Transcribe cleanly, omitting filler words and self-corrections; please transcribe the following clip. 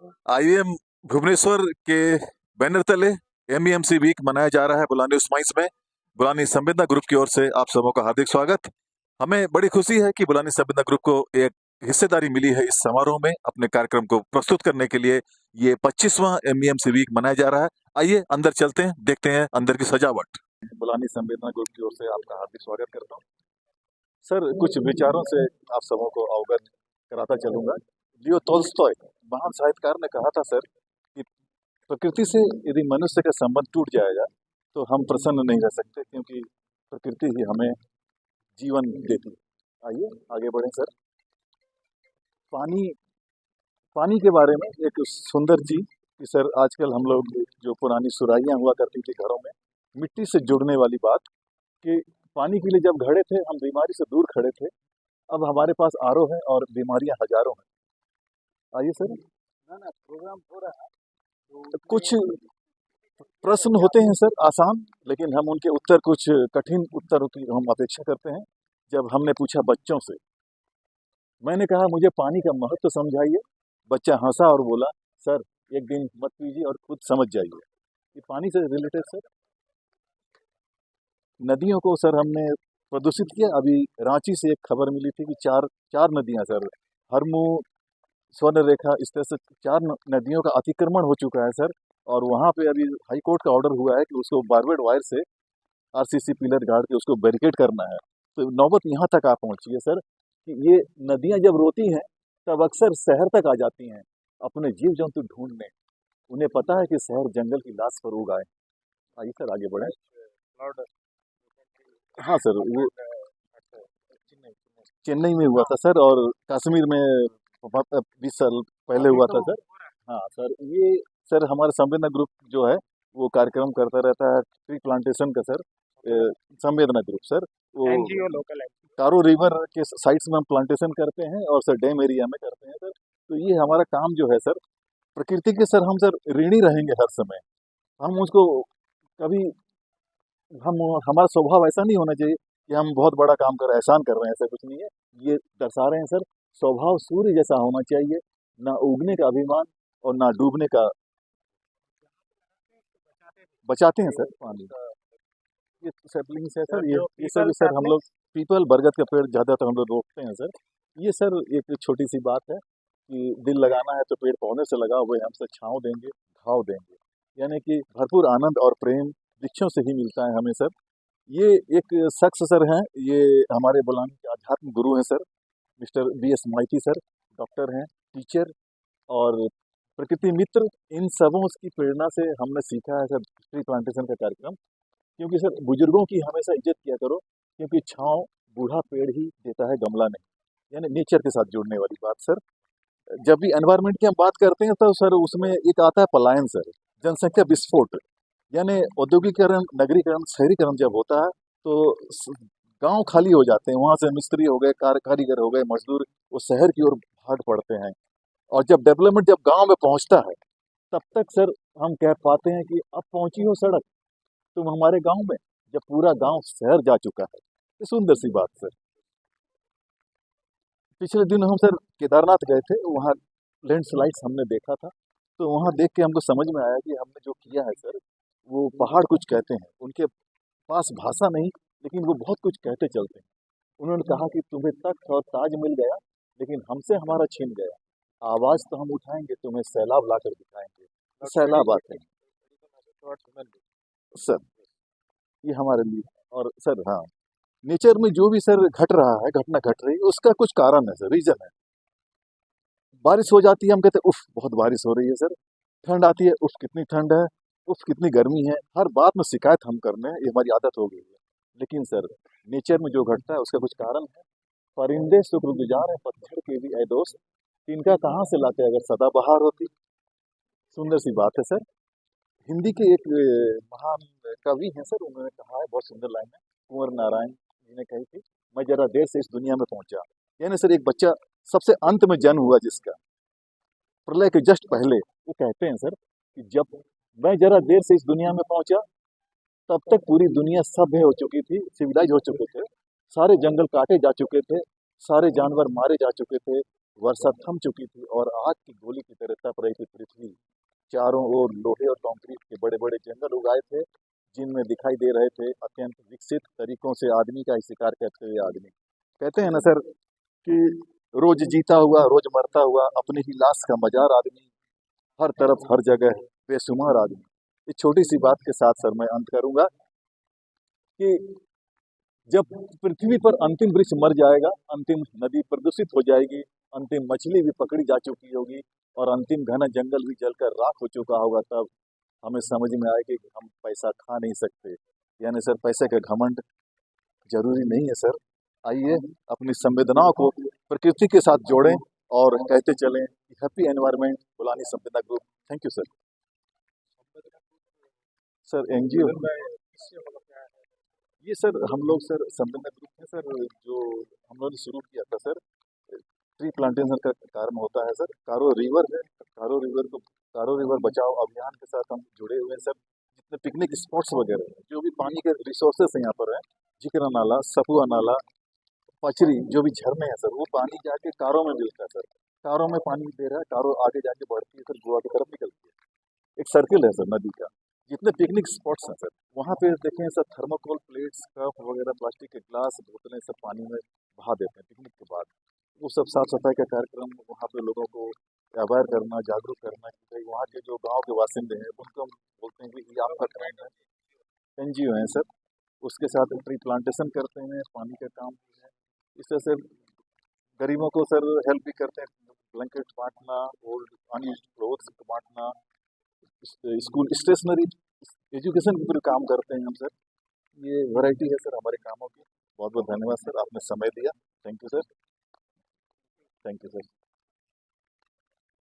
IIM Bhubaneswar के banner तले MEMC week मनाया जा रहा है बुलानी स्माइल्स में। बुलानी संवेदना ग्रुप की ओर से आप सबों का हार्दिक स्वागत। हमें बड़ी खुशी है कि बुलानी संवेदना ग्रुप को एक हिस्सेदारी मिली है इस समारोह में अपने कार्यक्रम को प्रस्तुत करने के लिए। ये 25वां एमईएमसी वीक मनाया जा रहा है। आइए अंदर चलते हैं, देखते हैं अंदर की सजावट। बुलानी संवेदना ग्रुप की ओर से आपका हार्दिक स्वागत करता हूँ। सर, कुछ विचारों से आप सबों को अवगत कराता चलूंगा। लियो टोल्स्टॉय महान साहित्यकार ने कहा था सर कि प्रकृति से यदि मनुष्य का संबंध टूट जाएगा तो हम प्रसन्न नहीं रह सकते, क्योंकि प्रकृति ही हमें जीवन देती है। आइए आगे बढ़ें सर। पानी पानी के बारे में एक सुंदर चीज कि सर आजकल हम लोग जो पुरानी सुराहियां हुआ करती थी घरों में, मिट्टी से जुड़ने वाली बात कि पानी के लिए जब खड़े थे हम बीमारी से दूर खड़े थे, अब हमारे पास आरओ है और बीमारियां हजारों हैं। आइए सर। ना ना प्रोग्राम हो रहा है, कुछ प्रश्न होते हैं सर आसान, लेकिन हम उनके उत्तर कुछ कठिन उत्तरों की हम अपेक्षा करते हैं। जब हमने पूछा बच्चों से, मैंने कहा मुझे पानी का महत्व समझाइए, बच्चा हंसा और बोला सर एक दिन मत पीजिए और खुद समझ जाइए। ये पानी से रिलेटेड सर। नदियों को सर हमने प्रदूषित किया। अभी रांची से एक खबर मिली थी कि चार चार नदियां सर, हरमू, स्वर्ण रेखा, इस तरह से चार नदियों का अतिक्रमण हो चुका है सर। और वहाँ पे अभी हाई कोर्ट का ऑर्डर हुआ है कि उसको बारबेड वायर से आरसीसी पिलर गाड़ के उसको बैरिकेड करना है। तो नौबत यहाँ तक आ पहुंची है सर कि ये नदियां जब रोती हैं तब अक्सर शहर तक आ जाती हैं अपने जीव जंतु ढूंढने। उन्हें पता है कि शहर जंगल की लाश पर उग आए। आइए सर आगे बढ़े। हाँ सर, वो चेन्नई में हुआ था सर, और कश्मीर में 20 साल पहले हुआ था सर। हाँ सर, ये सर हमारा संवेदना ग्रुप जो है वो कार्यक्रम करता रहता है ट्री प्लांटेशन का सर। संवेदना ग्रुप सर वो एनजीओ लोकल कारो रिवर के साइड्स में हम प्लांटेशन करते हैं और सर डैम एरिया में करते हैं सर। तो ये हमारा काम जो है सर, प्रकृति के सर हम सर ऋणी रहेंगे हर समय। हम उसको कभी हम हमारा स्वभाव ऐसा नहीं होना चाहिए कि हम बहुत बड़ा काम कर रहे हैं, एहसान कर रहे हैं, ऐसा कुछ नहीं है। ये दर्शा रहे हैं सर, स्वभाव सूर्य जैसा होना चाहिए, ना उगने का अभिमान और ना डूबने का। बचाते हैं सर पानी। ये सैपलिंग्स है सर, ये सब सर हम लोग पीपल बरगद का पेड़ ज्यादातर हम लोग रोपते हैं सर। ये सर एक छोटी सी बात है कि दिल लगाना है तो पेड़ पौधे से लगाओ, वे हमसे छांव देंगे, घाव देंगे। यानी कि भरपूर आनंद और प्रेम वृक्षों से ही मिलता है हमें सर। ये एक शख्स सर हैं, ये हमारे बुलानी के आध्यात्म गुरु हैं सर, मिस्टर BS माइती सर। डॉक्टर हैं, टीचर और प्रकृति मित्र। इन सबों की प्रेरणा से हमने सीखा है सर ट्री प्लांटेशन का कार्यक्रम। क्योंकि सर बुजुर्गों की हमेशा इज्जत किया करो, क्योंकि छांव बूढ़ा पेड़ ही देता है, गमला नहीं। यानी नेचर के साथ जुड़ने वाली बात सर। जब भी एनवायरनमेंट की हम बात करते हैं तो सर उसमें एक आता है पलायन सर, जनसंख्या विस्फोट। यानी औद्योगिकरण, नगरीकरण, शहरीकरण जब होता है तो गांव खाली हो जाते हैं, वहां से मिस्त्री हो गए, कारीगर हो गए, मजदूर वो शहर की ओर भाग पड़ते हैं। और जब डेवलपमेंट जब गांव में पहुंचता है तब तक सर हम कह पाते हैं कि अब पहुंची हो सड़क तुम हमारे गांव में, जब पूरा गांव शहर जा चुका है। ये सुंदर सी बात सर। पिछले दिन हम सर केदारनाथ गए थे, वहाँ लैंडस्लाइड्स हमने देखा था। तो वहाँ देख के हमको समझ में आया कि हमने जो किया है सर, वो पहाड़ कुछ कहते हैं, उनके पास भाषा नहीं, लेकिन वो बहुत कुछ कहते चलते हैं। उन्होंने कहा कि तुम्हें तख्त और ताज मिल गया, लेकिन हमसे हमारा छीन गया। आवाज तो हम उठाएंगे, तुम्हें सैलाब ला कर दिखाएंगे। सैलाब आते हैं सर, ये हमारे लिए। और सर हाँ, नेचर में जो भी सर घट रहा है, घटना घट रही है, उसका कुछ कारण है सर, रीजन है। बारिश हो जाती है, हम कहते हैं उफ बहुत बारिश हो रही है सर। ठंड आती है, उफ कितनी ठंड है, उफ कितनी गर्मी है। हर बात में शिकायत हम करने हैं, ये हमारी आदत हो गई है। लेकिन सर नेचर में जो घटता है उसका कुछ कारण है। परिंदे शुक्रगुजार हैं पतझड़ के भी ऐ दोस्त, इनका कहाँ से लाते अगर सदाबहार होती। सुंदर सी बात है सर। हिंदी के एक महान कवि हैं सर, उन्होंने कहा है, बहुत सुंदर लाइन है, कुंवर नारायण जी ने कही थी, मैं जरा देर से इस दुनिया में पहुंचा। यानी सर एक बच्चा सबसे अंत में जन्म हुआ जिसका, प्रलय के जस्ट पहले, वो कहते हैं सर कि जब मैं जरा देर से इस दुनिया में पहुंचा तब तक पूरी दुनिया सभ्य हो चुकी थी, सिविलाइज हो चुके थे, सारे जंगल काटे जा चुके थे, सारे जानवर मारे जा चुके थे, वर्षा थम चुकी थी और आग की गोली की तरह तप रही थी पृथ्वी। चारों ओर लोहे और कंक्रीट के बड़े बड़े जंगल उगाए थे, जिनमें दिखाई दे रहे थे अत्यंत विकसित तरीकों से आदमी का ही शिकार करते हुए आदमी। कहते हैं ना सर कि रोज जीता हुआ रोज मरता हुआ अपनी ही लाश का मजार आदमी, हर तरफ हर जगह बेशुमार आदमी। इस छोटी सी बात के साथ सर मैं अंत करूंगा कि जब पृथ्वी पर अंतिम वृक्ष मर जाएगा, अंतिम नदी प्रदूषित हो जाएगी, अंतिम मछली भी पकड़ी जा चुकी होगी और अंतिम घना जंगल भी जलकर राख हो चुका होगा, तब हमें समझ में आएगा कि हम पैसा खा नहीं सकते। यानी सर पैसे का घमंड जरूरी नहीं है सर। आइए अपनी संवेदनाओं को प्रकृति के साथ जोड़ें और कहते चलें कि हैप्पी एनवायरनमेंट बुलानी संवेदना group. Thank you sir. Sir NGO ये सर हम लोग सर संवेदना ग्रुप है सर, जो हम लोगों ने शुरू किया था सर। ट्री प्लांटेशन का कारण होता है सर, कारो रिवर है, कारो रिवर बचाओ अभियान के साथ हम जुड़े हुए हैं सर। जितने पिकनिक स्पॉट्स वगैरह हैं, जो भी पानी के रिसोर्सेस हैं यहाँ पर है, जिकरा नाला, सफुआ नाला, पचरी, जो भी झरने हैं सर, वो पानी जाके कारों में मिलता है सर। कारों में पानी दे रहा है, कारों आगे जाके बढ़ती है सर, गोवा की तरफ निकलती है। एक सर्किल है सर नदी का। जितने पिकनिक स्पॉट्स हैं सर, वहाँ पे देखें सर, थर्माकोल प्लेट्स, कप वगैरह, प्लास्टिक के ग्लास, बोतलें सब पानी में बहा देते हैं पिकनिक के बाद। वो सब साफ सफाई का कार्यक्रम, वहाँ पे लोगों को अवेयर करना, जागरूक करना कि भाई वहाँ के जो गांव के वासिंदे हैं उनको हम बोलते हैं कि ये आपका ट्रेंड है। एनजीओ है सर, उसके साथ ट्री प्लांटेशन करते हैं, पानी का काम है। इस तरह से गरीबों को सर हेल्प भी करते हैं, ब्लैंकेट बांटना, ओल्ड अनयूज्ड क्लोथ्स बांटना, स्कूल स्टेशनरी, एजुकेशन के पूरे काम करते हैं हम सर। ये वैरायटी है सर हमारे कामों की। बहुत बहुत धन्यवाद सर, आपने समय दिया। Thank you sir. Thank you sir.